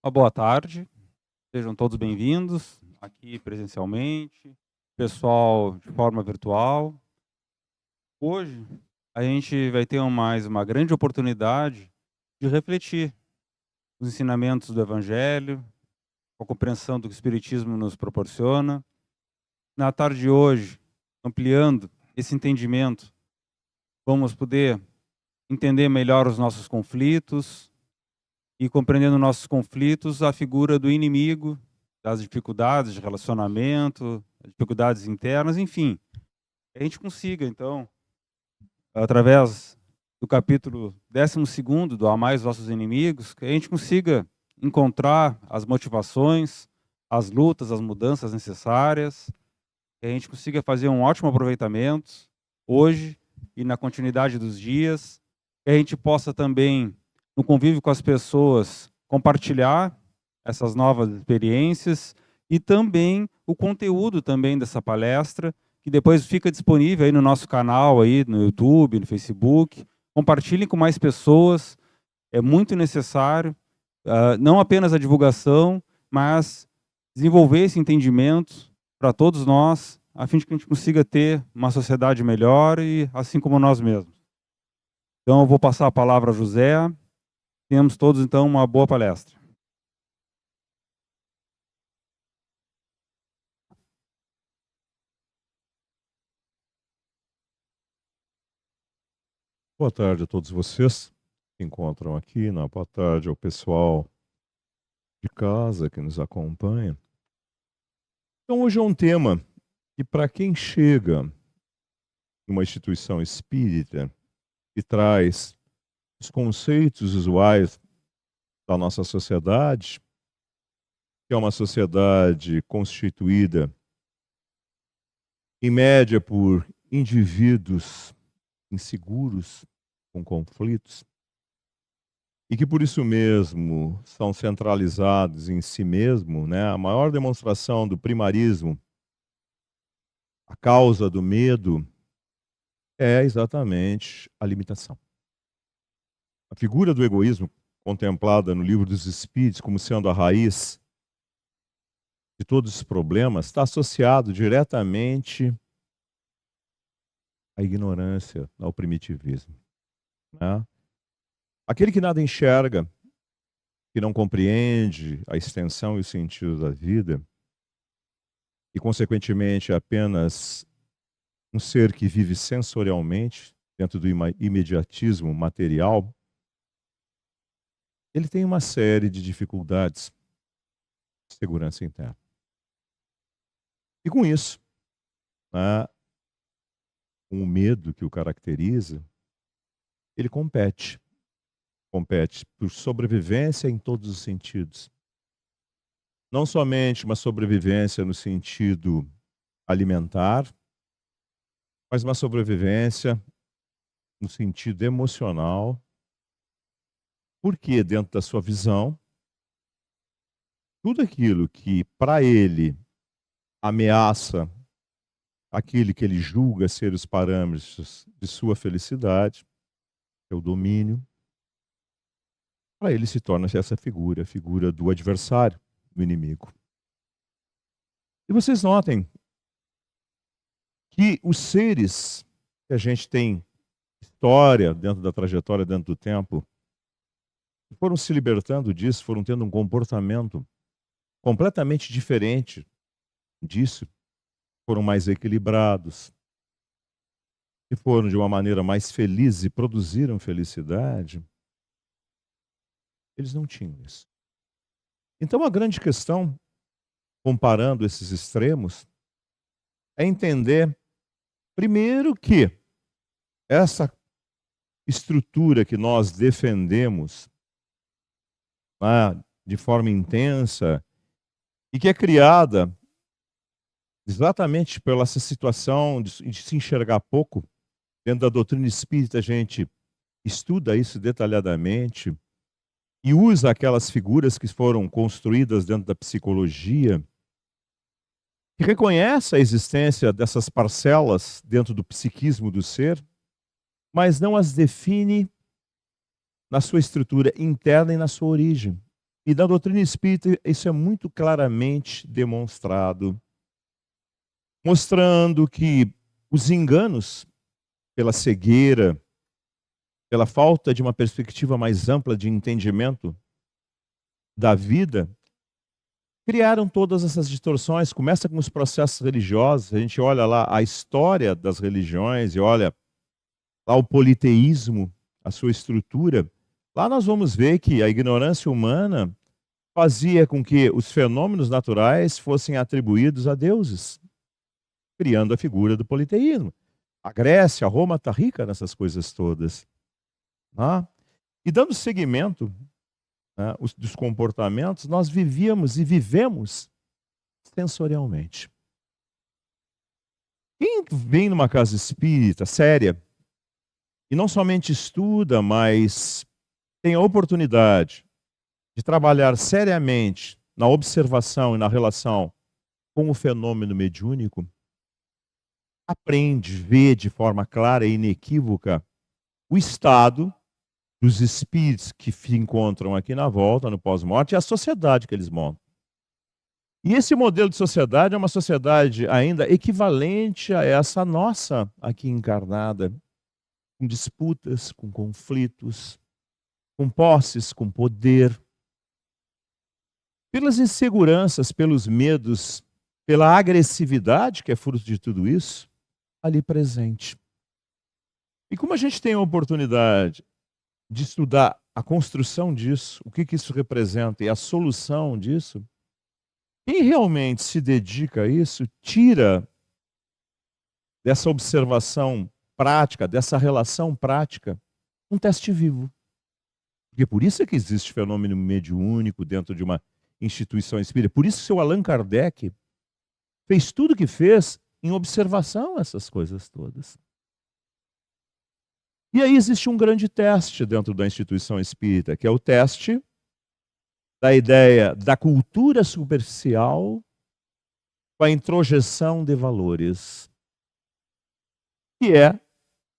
Uma boa tarde, sejam todos bem-vindos aqui presencialmente, pessoal de forma virtual. Hoje a gente vai ter mais uma grande oportunidade de refletir os ensinamentos do Evangelho, a compreensão do que o Espiritismo nos proporciona. Na tarde de hoje, ampliando esse entendimento, vamos poder entender melhor os nossos conflitos, e compreendendo nossos conflitos, a figura do inimigo, das dificuldades de relacionamento, dificuldades internas, enfim. A gente consiga, então, através do capítulo 12º do Amai os Vossos Inimigos, que a gente consiga encontrar as motivações, as lutas, as mudanças necessárias, que a gente consiga fazer um ótimo aproveitamento hoje e na continuidade dos dias, que a gente possa também, no convívio com as pessoas, compartilhar essas novas experiências e também o conteúdo também dessa palestra, que depois fica disponível aí no nosso canal, aí no YouTube, no Facebook. Compartilhem com mais pessoas, é muito necessário, não apenas a divulgação, mas desenvolver esse entendimento para todos nós, a fim de que a gente consiga ter uma sociedade melhor e assim como nós mesmos. Então eu vou passar a palavra a José. Tenhamos todos, então, uma boa palestra. Boa tarde a todos vocês que encontram aqui, boa tarde ao pessoal de casa que nos acompanha. Então hoje é um tema que, para quem chega em uma instituição espírita e traz os conceitos usuais da nossa sociedade, que é uma sociedade constituída em média por indivíduos inseguros, com conflitos, e que por isso mesmo são centralizados em si mesmo, né? A maior demonstração do primarismo, a causa do medo, é exatamente a limitação. A figura do egoísmo, contemplada no Livro dos Espíritos como sendo a raiz de todos os problemas, está associado diretamente à ignorância, ao primitivismo, né? Aquele que nada enxerga, que não compreende a extensão e o sentido da vida, e consequentemente é apenas um ser que vive sensorialmente, dentro do imediatismo material, ele tem uma série de dificuldades de segurança interna. E com isso, né, com o medo que o caracteriza, ele compete por sobrevivência em todos os sentidos. Não somente uma sobrevivência no sentido alimentar, mas uma sobrevivência no sentido emocional, porque dentro da sua visão, tudo aquilo que para ele ameaça aquele que ele julga ser os parâmetros de sua felicidade, é o domínio, para ele se torna essa figura, a figura do adversário, do inimigo. E vocês notem que os seres que a gente tem história dentro da trajetória, dentro do tempo, foram se libertando disso, foram tendo um comportamento completamente diferente disso, foram mais equilibrados, e foram de uma maneira mais feliz e produziram felicidade. Eles não tinham isso. Então a grande questão, comparando esses extremos, é entender, primeiro, que essa estrutura que nós defendemos, né, de forma intensa, e que é criada exatamente pela essa situação de se enxergar pouco. Dentro da doutrina espírita a gente estuda isso detalhadamente e usa aquelas figuras que foram construídas dentro da psicologia, que reconhece a existência dessas parcelas dentro do psiquismo do ser, mas não as define na sua estrutura interna e na sua origem. E na doutrina espírita isso é muito claramente demonstrado, mostrando que os enganos, pela cegueira, pela falta de uma perspectiva mais ampla de entendimento da vida, criaram todas essas distorções. Começa com os processos religiosos, a gente olha lá a história das religiões e olha lá o politeísmo, a sua estrutura. Lá nós vamos ver que a ignorância humana fazia com que os fenômenos naturais fossem atribuídos a deuses, criando a figura do politeísmo. A Grécia, a Roma está rica nessas coisas todas. Tá? E dando seguimento, né, dos comportamentos, nós vivíamos e vivemos sensorialmente. Quem vem numa casa espírita séria, e não somente estuda, mas tem a oportunidade de trabalhar seriamente na observação e na relação com o fenômeno mediúnico, aprende, vê de forma clara e inequívoca o estado dos espíritos que se encontram aqui na volta, no pós-morte, e a sociedade que eles montam. E esse modelo de sociedade é uma sociedade ainda equivalente a essa nossa aqui encarnada, com disputas, com conflitos, com posses, com poder, pelas inseguranças, pelos medos, pela agressividade que é fruto de tudo isso, ali presente. E como a gente tem a oportunidade de estudar a construção disso, o que isso representa e a solução disso, quem realmente se dedica a isso, tira dessa observação prática, dessa relação prática, um teste vivo. Porque por isso é que existe fenômeno mediúnico dentro de uma instituição espírita. Por isso que o seu Allan Kardec fez tudo o que fez em observação a essas coisas todas. E aí existe um grande teste dentro da instituição espírita, que é o teste da ideia da cultura superficial com a introjeção de valores, que é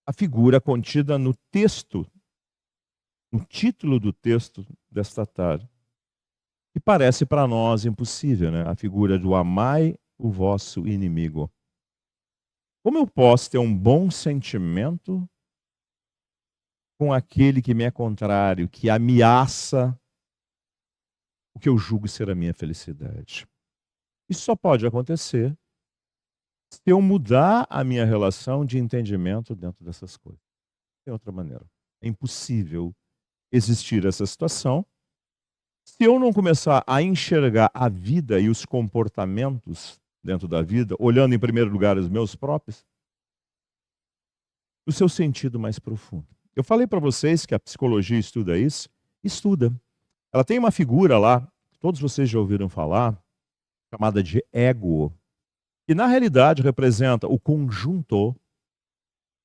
a figura contida no texto, no título do texto desta tarde, que parece para nós impossível, né? A figura do amai o vosso inimigo. Como eu posso ter um bom sentimento com aquele que me é contrário, que ameaça o que eu julgo ser a minha felicidade? Isso só pode acontecer se eu mudar a minha relação de entendimento dentro dessas coisas. Não tem outra maneira. É impossível existir essa situação se eu não começar a enxergar a vida e os comportamentos dentro da vida, olhando em primeiro lugar os meus próprios, no seu sentido mais profundo. Eu falei para vocês que a psicologia estuda isso. Estuda. Ela tem uma figura lá, todos vocês já ouviram falar, chamada de ego, que na realidade representa o conjunto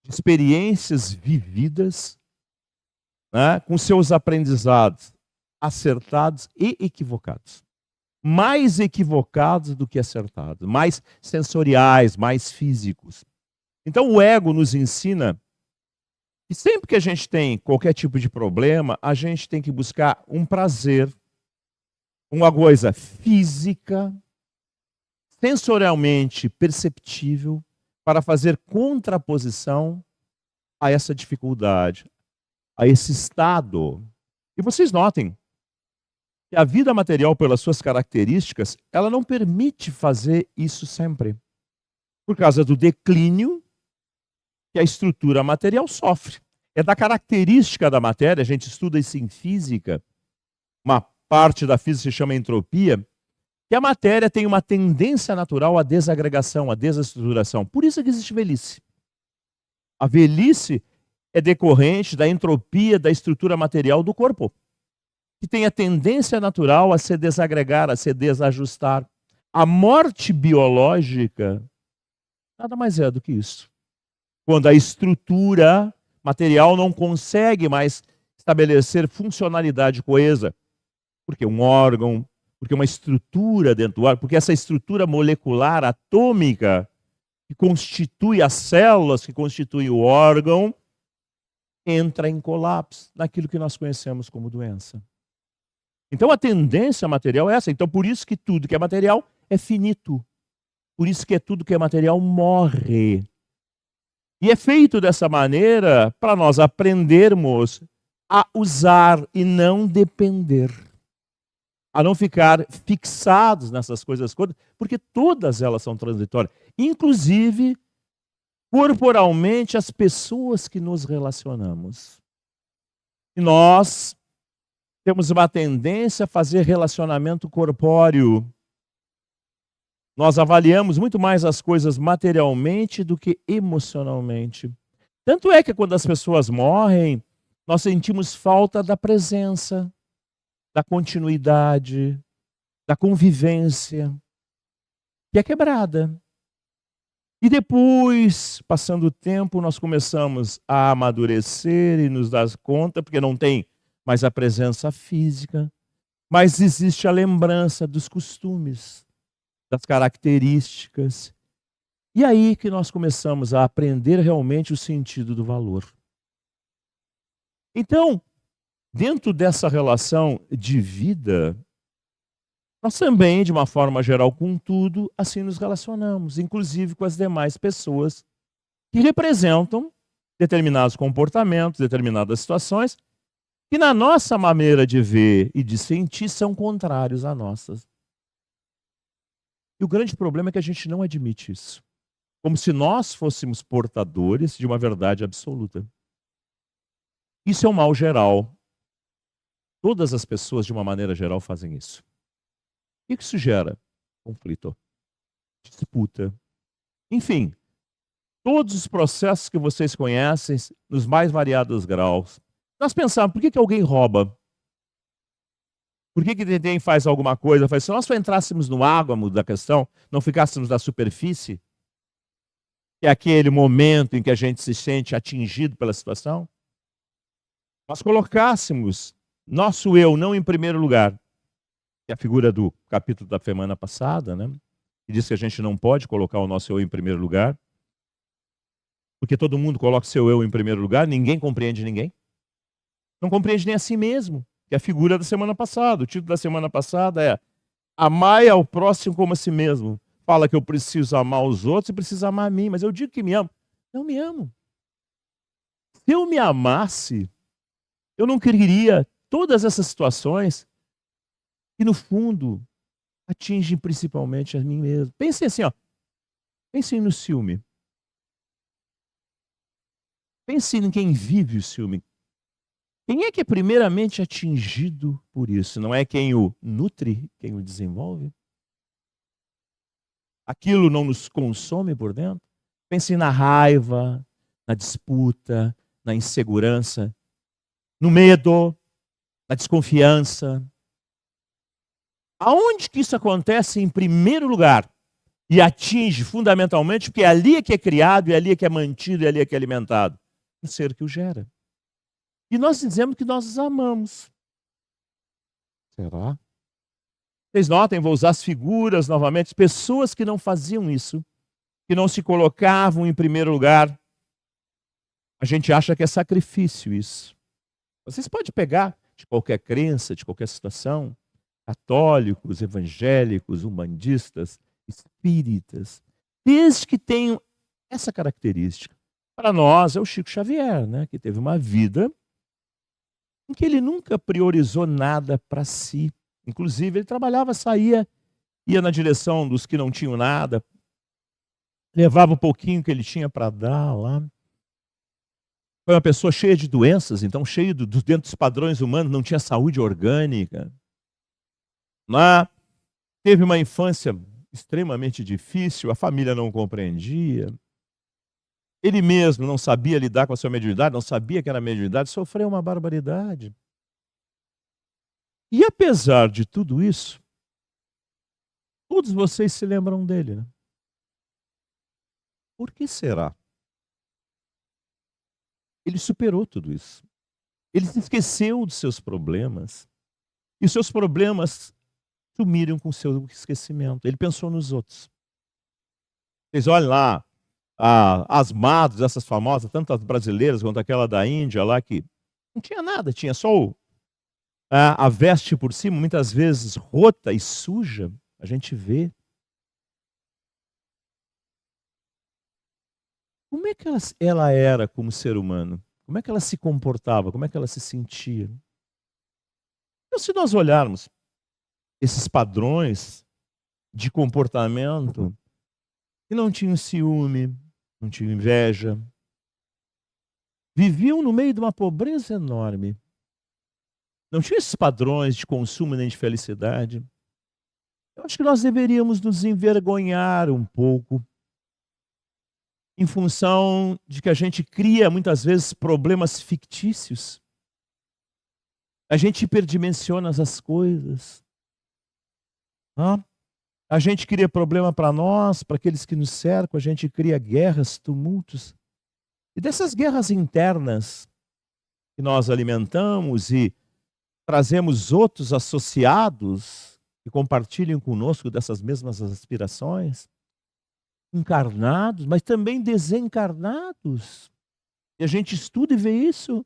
de experiências vividas, né, com seus aprendizados acertados e equivocados. Mais equivocados do que acertados, mais sensoriais, mais físicos. Então o ego nos ensina que sempre que a gente tem qualquer tipo de problema, a gente tem que buscar um prazer, uma coisa física, sensorialmente perceptível, para fazer contraposição a essa dificuldade, a esse estado. E vocês notem que a vida material, pelas suas características, ela não permite fazer isso sempre. Por causa do declínio que a estrutura material sofre. É da característica da matéria, a gente estuda isso em física, uma parte da física se chama entropia, que a matéria tem uma tendência natural à desagregação, à desestruturação. Por isso que existe velhice. A velhice é decorrente da entropia da estrutura material do corpo, que tem a tendência natural a se desagregar, a se desajustar. A morte biológica nada mais é do que isso. Quando a estrutura material não consegue mais estabelecer funcionalidade coesa, porque um órgão, porque uma estrutura dentro do órgão, porque essa estrutura molecular atômica que constitui as células, que constitui o órgão, entra em colapso naquilo que nós conhecemos como doença. Então a tendência material é essa. Então por isso que tudo que é material é finito. Por isso que tudo que é material morre. E é feito dessa maneira para nós aprendermos a usar e não depender. A não ficar fixados nessas coisas, porque todas elas são transitórias. Inclusive, corporalmente, as pessoas que nos relacionamos. E nós temos uma tendência a fazer relacionamento corpóreo. Nós avaliamos muito mais as coisas materialmente do que emocionalmente. Tanto é que quando as pessoas morrem, nós sentimos falta da presença, da continuidade, da convivência, que é quebrada. E depois, passando o tempo, nós começamos a amadurecer e nos dar conta, porque não tem mais a presença física, mas existe a lembrança dos costumes, das características. E aí que nós começamos a aprender realmente o sentido do valor. Então, dentro dessa relação de vida, nós também, de uma forma geral, com tudo, assim nos relacionamos, inclusive com as demais pessoas que representam determinados comportamentos, determinadas situações, que na nossa maneira de ver e de sentir são contrários à nossas. E o grande problema é que a gente não admite isso. Como se nós fôssemos portadores de uma verdade absoluta. Isso é um mal geral. Todas as pessoas, de uma maneira geral, fazem isso. O que isso gera? Conflito, disputa. Enfim, todos os processos que vocês conhecem, nos mais variados graus. Nós pensamos, por que alguém rouba? Por que alguém faz alguma coisa? Se nós só entrássemos no ágamo da questão, não ficássemos na superfície, que é aquele momento em que a gente se sente atingido pela situação, nós colocássemos nosso eu não em primeiro lugar, que é a figura do capítulo da semana passada, né? Que diz que a gente não pode colocar o nosso eu em primeiro lugar, porque todo mundo coloca o seu eu em primeiro lugar, ninguém compreende ninguém. Não compreende nem a si mesmo, que é a figura da semana passada. O título da semana passada é Amai ao próximo como a si mesmo. Fala que eu preciso amar os outros e preciso amar a mim, mas eu digo que me amo. Não me amo. Se eu me amasse, eu não quereria todas essas situações que, no fundo, atingem principalmente a mim mesmo. Pensem assim, ó. Pensem no ciúme. Pensem em quem vive o ciúme. Quem é que é primeiramente atingido por isso? Não é quem o nutre, quem o desenvolve? Aquilo não nos consome por dentro? Pensem na raiva, na disputa, na insegurança, no medo, na desconfiança. Aonde que isso acontece em primeiro lugar e atinge fundamentalmente, porque é ali é que é criado, é ali é que é mantido, é ali é que é alimentado? O ser que o gera. E nós dizemos que nós os amamos. Será? Vocês notem, vou usar as figuras novamente, pessoas que não faziam isso, que não se colocavam em primeiro lugar. A gente acha que é sacrifício isso. Vocês podem pegar de qualquer crença, de qualquer situação, católicos, evangélicos, umbandistas, espíritas, desde que tenham essa característica. Para nós é o Chico Xavier, né, que teve uma vida em que ele nunca priorizou nada para si. Inclusive, ele trabalhava, saía, ia na direção dos que não tinham nada, levava um pouquinho que ele tinha para dar lá. Foi uma pessoa cheia de doenças, então cheio dentro dos padrões humanos, não tinha saúde orgânica. Lá, teve uma infância extremamente difícil, a família não compreendia. Ele mesmo não sabia lidar com a sua mediunidade, não sabia que era mediunidade, sofreu uma barbaridade. E apesar de tudo isso, todos vocês se lembram dele, né? Por que será? Ele superou tudo isso. Ele se esqueceu dos seus problemas. E os seus problemas sumiram com o seu esquecimento. Ele pensou nos outros. Vocês olhem lá, as madres, essas famosas, tanto as brasileiras quanto aquela da Índia lá, que não tinha nada, tinha só a veste por cima, muitas vezes rota e suja, a gente vê. Como é que ela era como ser humano? Como é que ela se comportava? Como é que ela se sentia? Então, se nós olharmos esses padrões de comportamento, que não tinham ciúme, não tinham inveja, viviam no meio de uma pobreza enorme, não tinham esses padrões de consumo nem de felicidade. Eu acho que nós deveríamos nos envergonhar um pouco, em função de que a gente cria muitas vezes problemas fictícios. A gente hiperdimensiona as coisas. A gente cria problema para nós, para aqueles que nos cercam, a gente cria guerras, tumultos. E dessas guerras internas que nós alimentamos e trazemos outros associados que compartilham conosco dessas mesmas aspirações, encarnados, mas também desencarnados. E a gente estuda e vê isso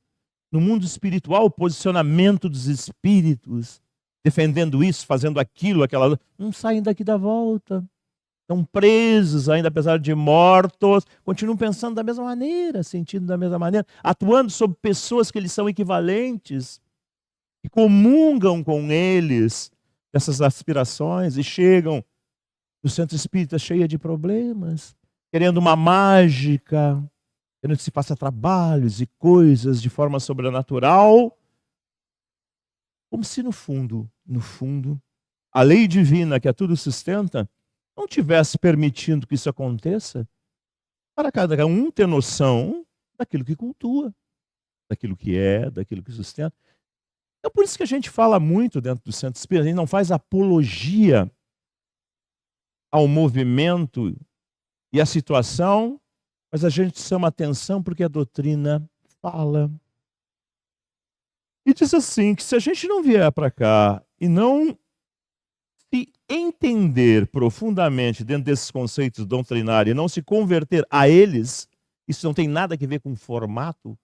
no mundo espiritual, o posicionamento dos espíritos, defendendo isso, fazendo aquilo, aquela... Não saem daqui da volta. Estão presos ainda, apesar de mortos, continuam pensando da mesma maneira, sentindo da mesma maneira, atuando sobre pessoas que eles são equivalentes, que comungam com eles dessas aspirações e chegam no centro espírita cheia de problemas, querendo uma mágica, querendo que se faça trabalhos e coisas de forma sobrenatural, como se no fundo, a lei divina que a tudo sustenta, não tivesse permitindo que isso aconteça, para cada um ter noção daquilo que cultua, daquilo que é, daquilo que sustenta. É por isso que a gente fala muito dentro do centro espírita, a gente não faz apologia ao movimento e à situação, mas a gente chama atenção porque a doutrina fala. E diz assim, que se a gente não vier para cá e não se entender profundamente dentro desses conceitos doutrinários e não se converter a eles, isso não tem nada a ver com formato,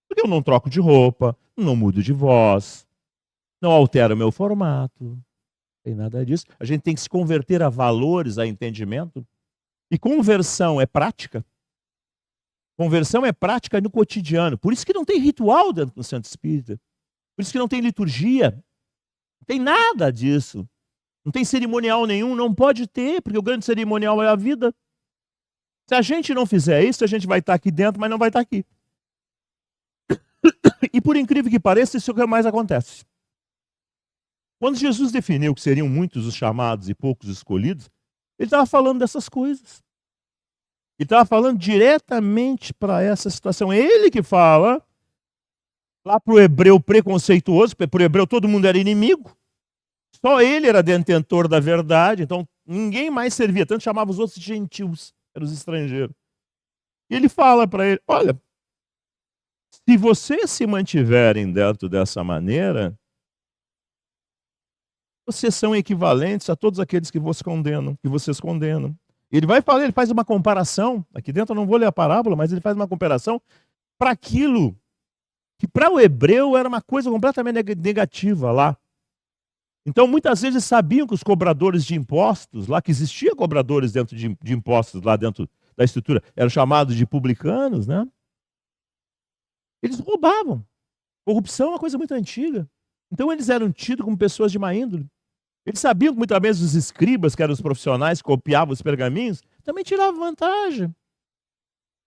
porque eu não troco de roupa, não mudo de voz, não altero meu formato, não tem nada disso. A gente tem que se converter a valores, a entendimento, e conversão é prática. Conversão é prática no cotidiano, por isso que não tem ritual dentro do centro espírita, por isso que não tem liturgia, não tem nada disso. Não tem cerimonial nenhum, não pode ter, porque o grande cerimonial é a vida. Se a gente não fizer isso, a gente vai estar aqui dentro, mas não vai estar aqui. E por incrível que pareça, isso é o que mais acontece. Quando Jesus definiu que seriam muitos os chamados e poucos os escolhidos, ele estava falando dessas coisas. Ele estava falando diretamente para essa situação. É ele que fala, lá para o hebreu preconceituoso, porque para o hebreu todo mundo era inimigo. Só ele era detentor da verdade, então ninguém mais servia, tanto chamava os outros de gentios, eram os estrangeiros. E ele fala para ele, olha, se vocês se mantiverem dentro dessa maneira, vocês são equivalentes a todos aqueles que vocês condenam. Ele vai falar, ele faz uma comparação, aqui dentro eu não vou ler a parábola, mas ele faz uma comparação para aquilo que para o hebreu era uma coisa completamente negativa lá. Então, muitas vezes sabiam que os cobradores de impostos, lá que existia cobradores dentro de impostos, lá dentro da estrutura, eram chamados de publicanos, né? Eles roubavam. Corrupção é uma coisa muito antiga. Então, eles eram tidos como pessoas de má índole. Eles sabiam que muitas vezes os escribas, que eram os profissionais que copiavam os pergaminhos, também tiravam vantagem.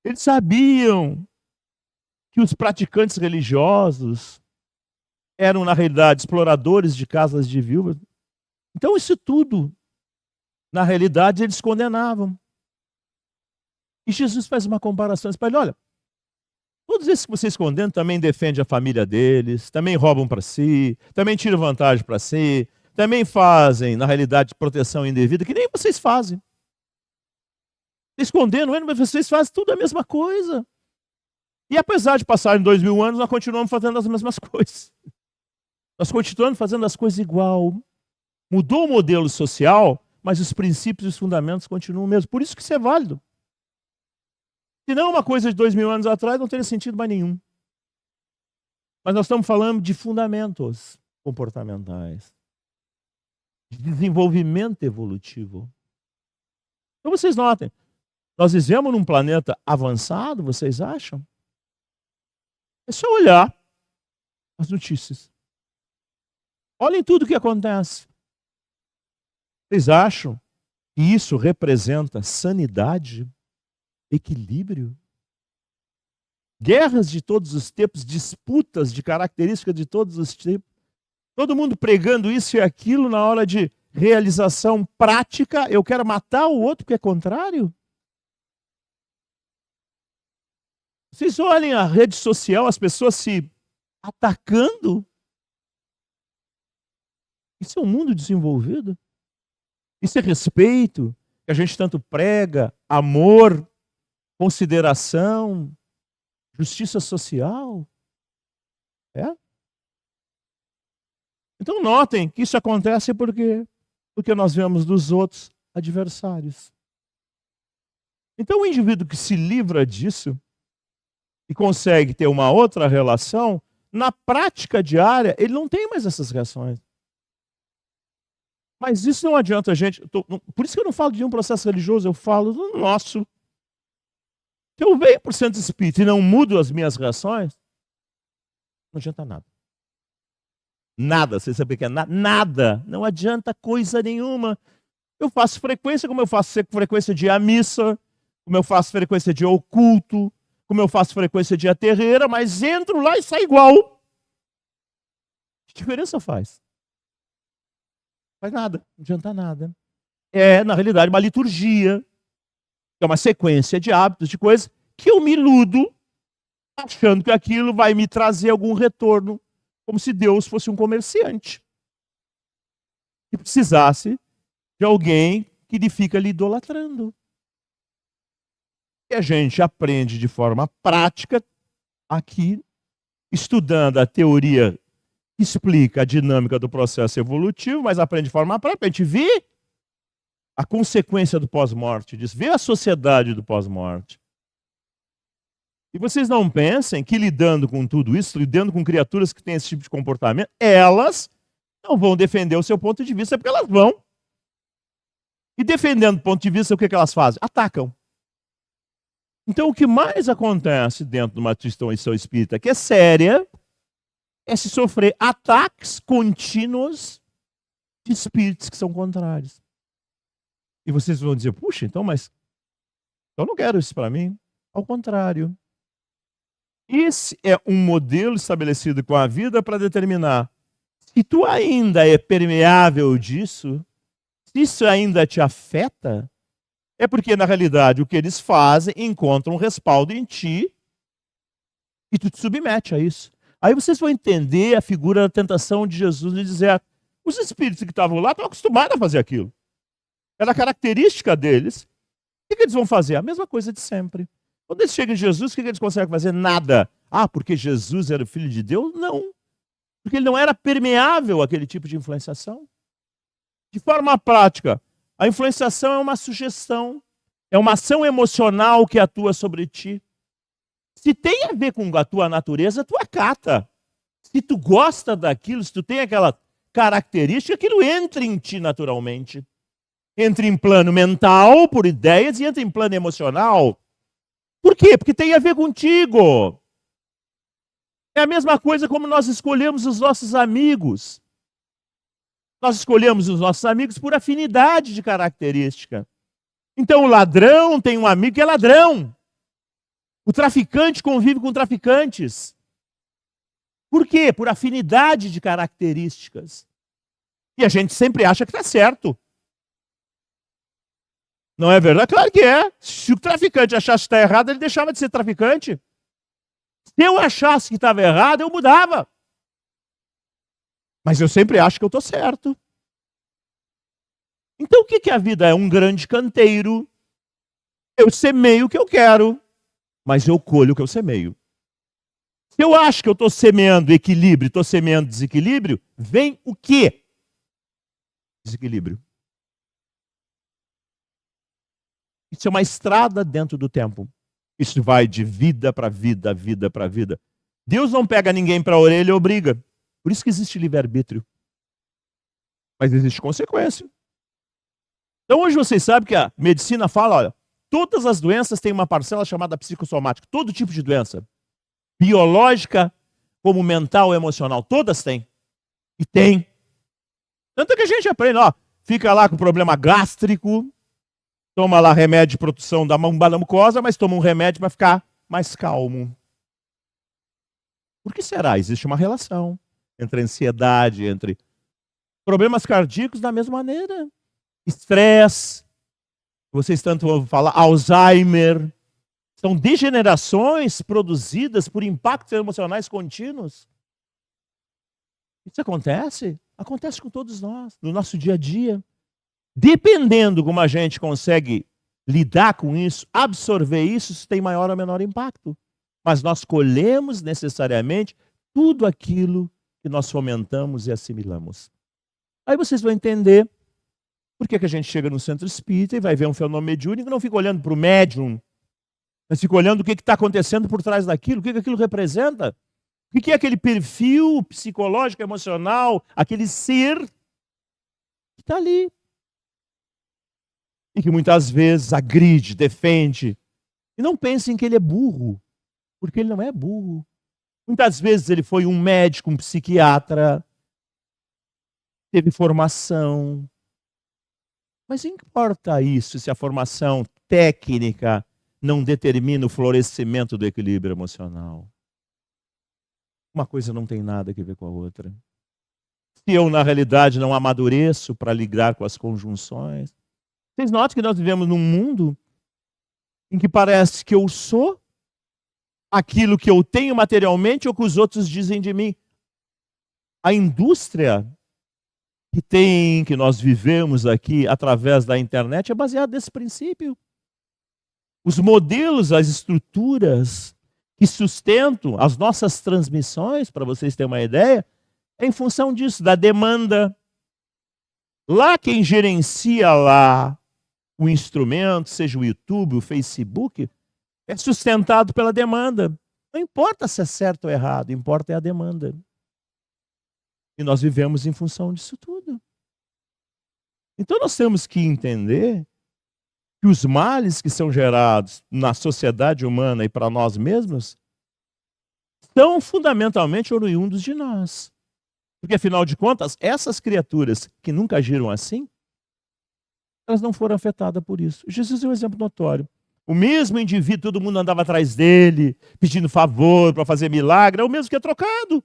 Eles sabiam que os praticantes religiosos eram, na realidade, exploradores de casas de viúvas. Então, isso tudo, na realidade, eles condenavam. E Jesus faz uma comparação para ele, olha, todos esses que vocês condenam também defendem a família deles, também roubam para si, também tiram vantagem para si, também fazem, na realidade, proteção indevida, que nem vocês fazem. Vocês condenam ele, mas vocês fazem tudo a mesma coisa. E apesar de passarem 2000 anos, nós continuamos fazendo as mesmas coisas. Nós continuamos fazendo as coisas igual. Mudou o modelo social, mas os princípios e os fundamentos continuam o mesmo. Por isso que isso é válido. Se não uma coisa de 2000 anos atrás, não teria sentido mais nenhum. Mas nós estamos falando de fundamentos. comportamentais, de desenvolvimento evolutivo. Então vocês notem, nós vivemos num planeta avançado, vocês acham? É só olhar as notícias. Olhem tudo o que acontece. Vocês acham que isso representa sanidade, equilíbrio? Guerras de todos os tipos, disputas de características de todos os tipos. Todo mundo pregando isso e aquilo na hora de realização prática. Eu quero matar o outro porque é contrário. Vocês olhem a rede social, as pessoas se atacando. Isso é um mundo desenvolvido? Isso é respeito, que a gente tanto prega, amor, consideração, justiça social? É? Então notem que isso acontece porque nós vemos dos outros adversários. Então o indivíduo que se livra disso e consegue ter uma outra relação, na prática diária, ele não tem mais essas reações. Mas isso não adianta a gente. Por isso que eu não falo de um processo religioso, eu falo do nosso. Se eu venho por centro espírita e não mudo as minhas reações, não adianta nada. Nada, você sabe o que é nada? Nada. Não adianta coisa nenhuma. Eu faço frequência, como eu faço frequência de ir à missa, como eu faço frequência de ir ao culto, como eu faço frequência de ir à terreira, mas entro lá e saio igual. Que diferença faz? Faz nada, não adianta nada. É, na realidade, uma liturgia, é uma sequência de hábitos, de coisas, que eu me iludo, achando que aquilo vai me trazer algum retorno, como se Deus fosse um comerciante que precisasse de alguém que ele fica ali idolatrando. E a gente aprende de forma prática aqui, estudando a teoria que explica a dinâmica do processo evolutivo, mas aprende de forma prática. A gente vê a consequência do pós-morte, vê a sociedade do pós-morte. E vocês não pensem que lidando com tudo isso, lidando com criaturas que têm esse tipo de comportamento, elas não vão defender o seu ponto de vista, porque elas vão. E defendendo o ponto de vista, o que elas fazem? Atacam. Então, o que mais acontece dentro de uma instituição espírita que é séria é se sofrer ataques contínuos de espíritos que são contrários. E vocês vão dizer, puxa, então, mas eu não quero isso para mim. Ao contrário. Esse é um modelo estabelecido com a vida para determinar se tu ainda é permeável disso, se isso ainda te afeta, é porque, na realidade, o que eles fazem encontra um respaldo em ti e tu te submete a isso. Aí vocês vão entender a figura da tentação de Jesus de dizer, os espíritos que estavam lá estão acostumados a fazer aquilo. Era a característica deles. O que eles vão fazer? A mesma coisa de sempre. Quando eles chegam em Jesus, o que eles conseguem fazer? Nada. Ah, porque Jesus era o Filho de Deus? Não. Porque ele não era permeável àquele tipo de influenciação. De forma prática, a influenciação é uma sugestão, é uma ação emocional que atua sobre ti. Se tem a ver com a tua natureza, tu acata. Se tu gosta daquilo, se tu tem aquela característica, aquilo entra em ti naturalmente. Entra em plano mental, por ideias, e entra em plano emocional. Por quê? Porque tem a ver contigo. É a mesma coisa como nós escolhemos os nossos amigos. Nós escolhemos os nossos amigos por afinidade de característica. Então o ladrão tem um amigo que é ladrão. O traficante convive com traficantes. Por quê? Por afinidade de características. E a gente sempre acha que está certo. Não é verdade? Claro que é. Se o traficante achasse que está errado, ele deixava de ser traficante. Se eu achasse que estava errado, eu mudava. Mas eu sempre acho que eu estou certo. Então o que a vida é? Um grande canteiro. Eu semeio o que eu quero, mas eu colho o que eu semeio. Se eu acho que eu estou semeando equilíbrio, estou semeando desequilíbrio, vem o quê? Desequilíbrio. Isso é uma estrada dentro do tempo. Isso vai de vida para vida, vida para vida. Deus não pega ninguém para a orelha e obriga. Por isso que existe livre-arbítrio. Mas existe consequência. Então hoje vocês sabem que a medicina fala, olha, todas as doenças têm uma parcela chamada psicossomática. Todo tipo de doença. Biológica, como mental, emocional. Todas têm. E tem. Tanto que a gente aprende, ó, fica lá com problema gástrico, toma lá remédio de produção da mucosa, mas toma um remédio para ficar mais calmo. Por que será? Existe uma relação entre ansiedade, entre problemas cardíacos da mesma maneira. Estresse, vocês tanto vão falar, Alzheimer, são degenerações produzidas por impactos emocionais contínuos. Isso acontece? Acontece com todos nós, no nosso dia a dia. Dependendo como a gente consegue lidar com isso, absorver isso, isso tem maior ou menor impacto. Mas nós colhemos necessariamente tudo aquilo que nós fomentamos e assimilamos. Aí vocês vão entender por que a gente chega no centro espírita e vai ver um fenômeno mediúnico e não fica olhando para o médium, mas fica olhando o que está acontecendo por trás daquilo, o que aquilo representa. O que é aquele perfil psicológico, emocional, aquele ser que está ali. E que muitas vezes agride, defende. E não pensem que ele é burro, porque ele não é burro. Muitas vezes ele foi um médico, um psiquiatra, teve formação. Mas importa isso se a formação técnica não determina o florescimento do equilíbrio emocional? Uma coisa não tem nada a ver com a outra. Se eu, na realidade, não amadureço para lidar com as conjunções. Vocês notam que nós vivemos num mundo em que parece que eu sou aquilo que eu tenho materialmente ou que os outros dizem de mim. A indústria que nós vivemos aqui através da internet é baseada nesse princípio. Os modelos, as estruturas que sustentam as nossas transmissões, para vocês terem uma ideia, é em função disso, da demanda. Lá quem gerencia lá o instrumento, seja o YouTube, o Facebook, é sustentado pela demanda. Não importa se é certo ou errado, importa é a demanda. E nós vivemos em função disso tudo. Então nós temos que entender que os males que são gerados na sociedade humana e para nós mesmos são fundamentalmente oriundos de nós. Porque, afinal de contas, essas criaturas que nunca agiram assim, elas não foram afetadas por isso. Jesus é um exemplo notório. O mesmo indivíduo, todo mundo andava atrás dele, pedindo favor para fazer milagre, é o mesmo que é trocado.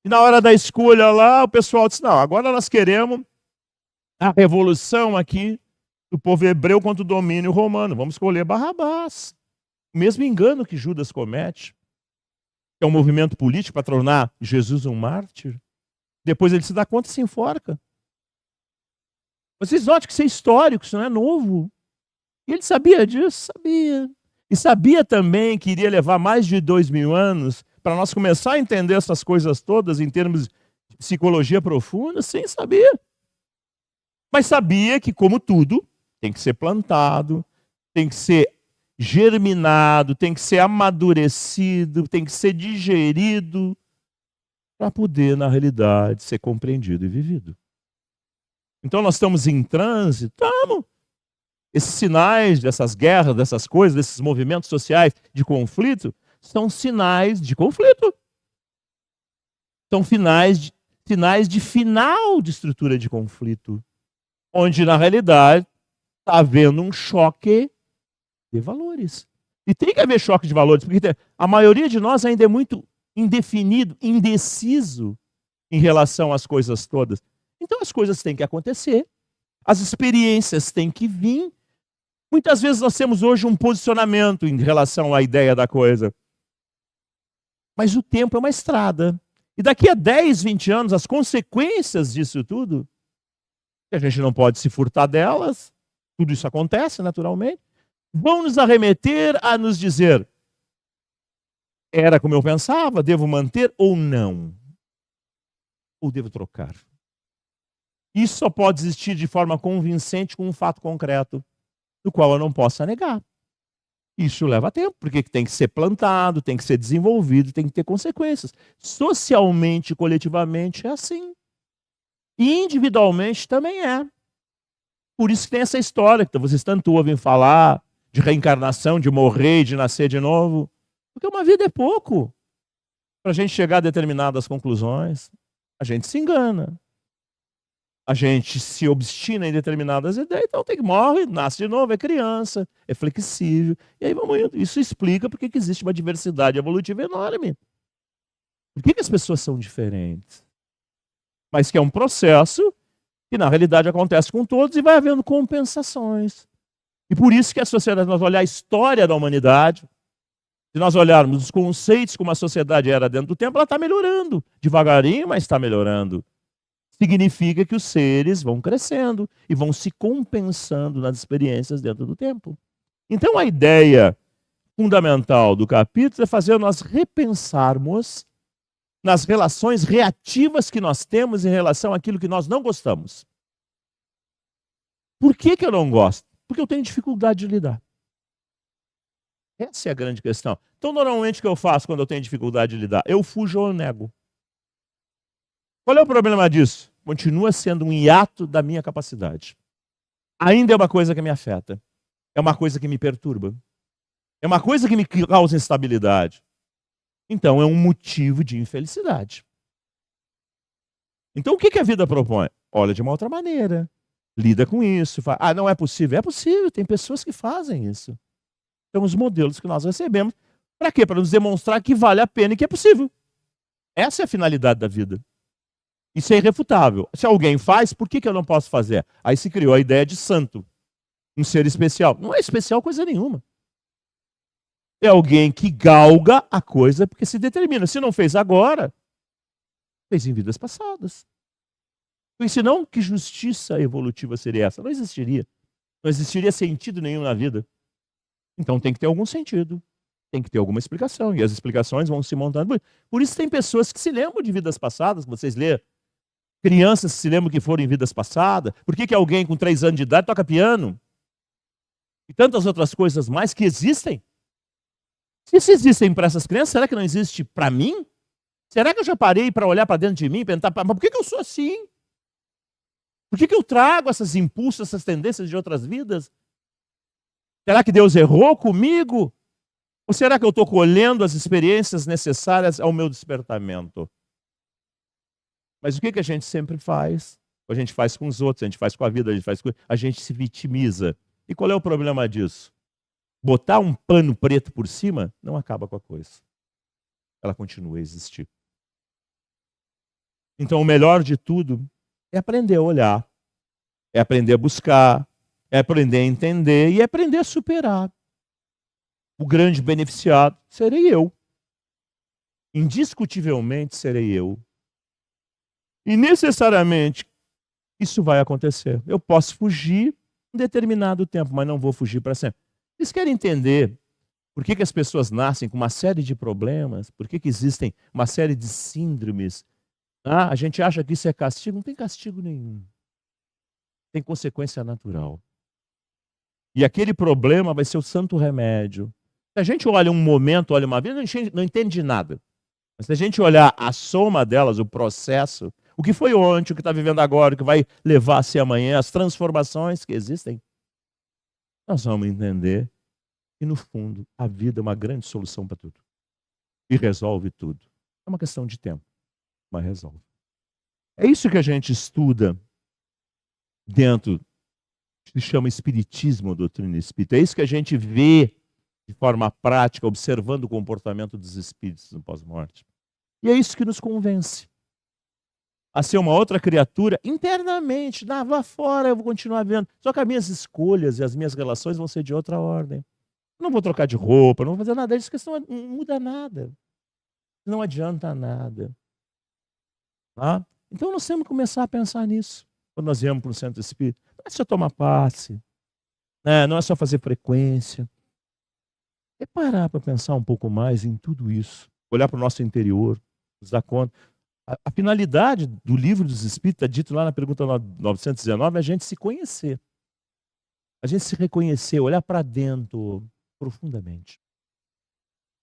E na hora da escolha lá, o pessoal disse, não, agora nós queremos a revolução aqui do povo hebreu contra o domínio romano. Vamos escolher Barrabás. O mesmo engano que Judas comete, que é um movimento político para tornar Jesus um mártir. Depois ele se dá conta e se enforca. Vocês notam que isso é histórico, isso não é novo. E ele sabia disso? Sabia. E sabia também que iria levar mais de 2000 anos para nós começar a entender essas coisas todas em termos de psicologia profunda? Sim, sabia. Mas sabia que, como tudo, tem que ser plantado, tem que ser germinado, tem que ser amadurecido, tem que ser digerido para poder, na realidade, ser compreendido e vivido. Então nós estamos em trânsito, estamos. Esses sinais dessas guerras, dessas coisas, desses movimentos sociais de conflito, são sinais de conflito. São sinais de final de estrutura de conflito, onde, na realidade, está havendo um choque de valores. E tem que haver choque de valores, porque a maioria de nós ainda é muito indefinido, indeciso em relação às coisas todas. Então as coisas têm que acontecer, as experiências têm que vir. Muitas vezes nós temos hoje um posicionamento em relação à ideia da coisa. Mas o tempo é uma estrada. E daqui a 10, 20 anos, as consequências disso tudo, que a gente não pode se furtar delas, tudo isso acontece naturalmente, vão nos arremeter a nos dizer: era como eu pensava, devo manter ou não? Ou devo trocar? Isso só pode existir de forma convincente com um fato concreto, do qual eu não possa negar. Isso leva tempo, porque tem que ser plantado, tem que ser desenvolvido, tem que ter consequências. Socialmente, coletivamente, é assim. E individualmente também é. Por isso que tem essa história que vocês tanto ouvem falar de reencarnação, de morrer, de nascer de novo. Porque uma vida é pouco para a gente chegar a determinadas conclusões. A gente se engana. A gente se obstina em determinadas ideias, então tem que morre, nasce de novo, é criança, é flexível. E aí vamos indo. Isso explica porque que existe uma diversidade evolutiva enorme. Por que as pessoas são diferentes? Mas que é um processo que na realidade acontece com todos e vai havendo compensações. E por isso que a sociedade, nós olhar a história da humanidade, se nós olharmos os conceitos como a sociedade era dentro do tempo, ela está melhorando. Devagarinho, mas está melhorando. Significa que os seres vão crescendo e vão se compensando nas experiências dentro do tempo. Então a ideia fundamental do capítulo é fazer nós repensarmos nas relações reativas que nós temos em relação àquilo que nós não gostamos. Por que eu não gosto? Porque eu tenho dificuldade de lidar. Essa é a grande questão. Então, normalmente, o que eu faço quando eu tenho dificuldade de lidar? Eu fujo ou eu nego. Qual é o problema disso? Continua sendo um hiato da minha capacidade. Ainda é uma coisa que me afeta. É uma coisa que me perturba. É uma coisa que me causa instabilidade. Então, é um motivo de infelicidade. Então, o que a vida propõe? Olha de uma outra maneira. Lida com isso. Fala, não é possível. É possível, tem pessoas que fazem isso. São os modelos que nós recebemos. Para quê? Para nos demonstrar que vale a pena e que é possível. Essa é a finalidade da vida. Isso é irrefutável. Se alguém faz, por que eu não posso fazer? Aí se criou a ideia de santo. Um ser especial. Não é especial coisa nenhuma. É alguém que galga a coisa porque se determina. Se não fez agora, fez em vidas passadas. Porque senão, que justiça evolutiva seria essa? Não existiria. Não existiria sentido nenhum na vida. Então tem que ter algum sentido. Tem que ter alguma explicação. E as explicações vão se montando. Por isso tem pessoas que se lembram de vidas passadas. Vocês lêem. Crianças que se lembram que foram em vidas passadas. Por que alguém com 3 anos de idade toca piano? E tantas outras coisas mais que existem. Se isso existem para essas crianças, será que não existe para mim? Será que eu já parei para olhar para dentro de mim e pensar, mas por que eu sou assim? Por que eu trago esses impulsos, essas tendências de outras vidas? Será que Deus errou comigo? Ou será que eu estou colhendo as experiências necessárias ao meu despertamento? Mas o que a gente sempre faz? A gente faz com os outros, a gente faz com a vida, a gente se vitimiza. E qual é o problema disso? Botar um pano preto por cima não acaba com a coisa. Ela continua a existir. Então o melhor de tudo é aprender a olhar, é aprender a buscar, é aprender a entender e é aprender a superar. O grande beneficiado serei eu. Indiscutivelmente serei eu. E necessariamente isso vai acontecer. Eu posso fugir um determinado tempo, mas não vou fugir para sempre. Vocês querem entender por que as pessoas nascem com uma série de problemas? Por que existem uma série de síndromes? A gente acha que isso é castigo. Não tem castigo nenhum. Tem consequência natural. E aquele problema vai ser o santo remédio. Se a gente olha um momento, olha uma vida, não entende nada. Mas se a gente olhar a soma delas, o processo, o que foi ontem, o que está vivendo agora, o que vai levar a ser amanhã, as transformações que existem, nós vamos entender que, no fundo, a vida é uma grande solução para tudo. E resolve tudo. É uma questão de tempo, mas resolve. É isso que a gente estuda dentro, que se chama espiritismo, doutrina espírita. É isso que a gente vê de forma prática, observando o comportamento dos espíritos no pós-morte. E é isso que nos convence a ser uma outra criatura internamente. Lá fora eu vou continuar vendo. Só que as minhas escolhas e as minhas relações vão ser de outra ordem. Eu não vou trocar de roupa, não vou fazer nada. Isso não muda nada. Não adianta nada. Tá? Então nós temos que começar a pensar nisso. Quando nós viemos para o centro espírita. Não é só tomar passe. Não é só fazer frequência. É parar para pensar um pouco mais em tudo isso. Olhar para o nosso interior. Nos dar conta. A finalidade do livro dos Espíritos, dito lá na pergunta 919, é a gente se conhecer. A gente se reconhecer, olhar para dentro. profundamente.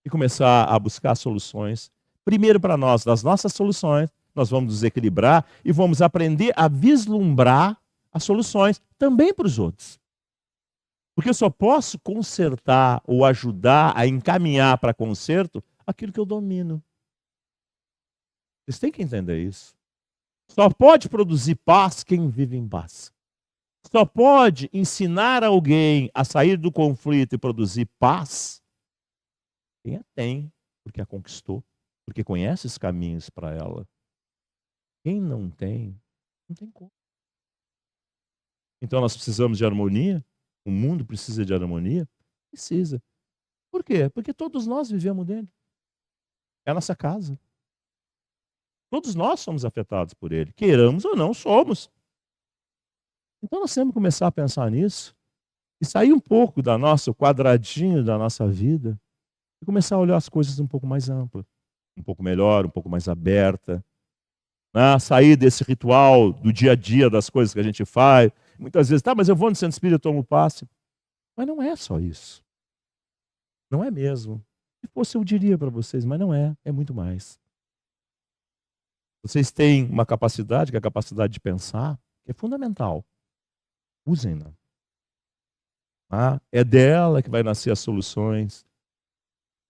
E começar a buscar soluções. Primeiro para nós, das nossas soluções, nós vamos nos equilibrar e vamos aprender a vislumbrar as soluções também para os outros. Porque eu só posso consertar ou ajudar a encaminhar para conserto aquilo que eu domino. Vocês têm que entender isso. Só pode produzir paz quem vive em paz. Só pode ensinar alguém a sair do conflito e produzir paz quem a tem, porque a conquistou, porque conhece os caminhos para ela. Quem não tem, não tem como. Então nós precisamos de harmonia. O mundo precisa de harmonia? Precisa. Por quê? Porque todos nós vivemos dele. É a nossa casa. Todos nós somos afetados por ele. Queiramos ou não, somos. Então nós temos que começar a pensar nisso e sair um pouco da nossa quadradinho da nossa vida e começar a olhar as coisas um pouco mais ampla, um pouco melhor, um pouco mais aberta. Né? Sair desse ritual do dia a dia das coisas que a gente faz. Muitas vezes, tá, mas eu vou no centro espírita, eu tomo passe. Mas não é só isso. Não é mesmo. Se fosse, eu diria para vocês, mas não é. É muito mais. Vocês têm uma capacidade, que é a capacidade de pensar, que é fundamental. Usem-na. Ah, é dela que vai nascer as soluções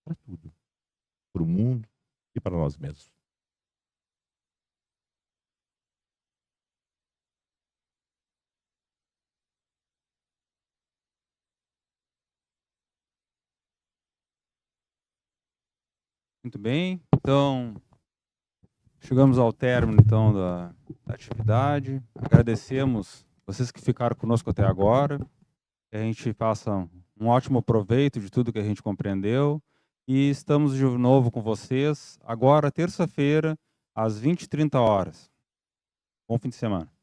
para tudo. Para o mundo e para nós mesmos. Muito bem. Então, chegamos ao término então da atividade. Agradecemos vocês que ficaram conosco até agora. Que a gente faça um ótimo proveito de tudo que a gente compreendeu. E estamos de novo com vocês agora, terça-feira, às 20h30. Bom fim de semana.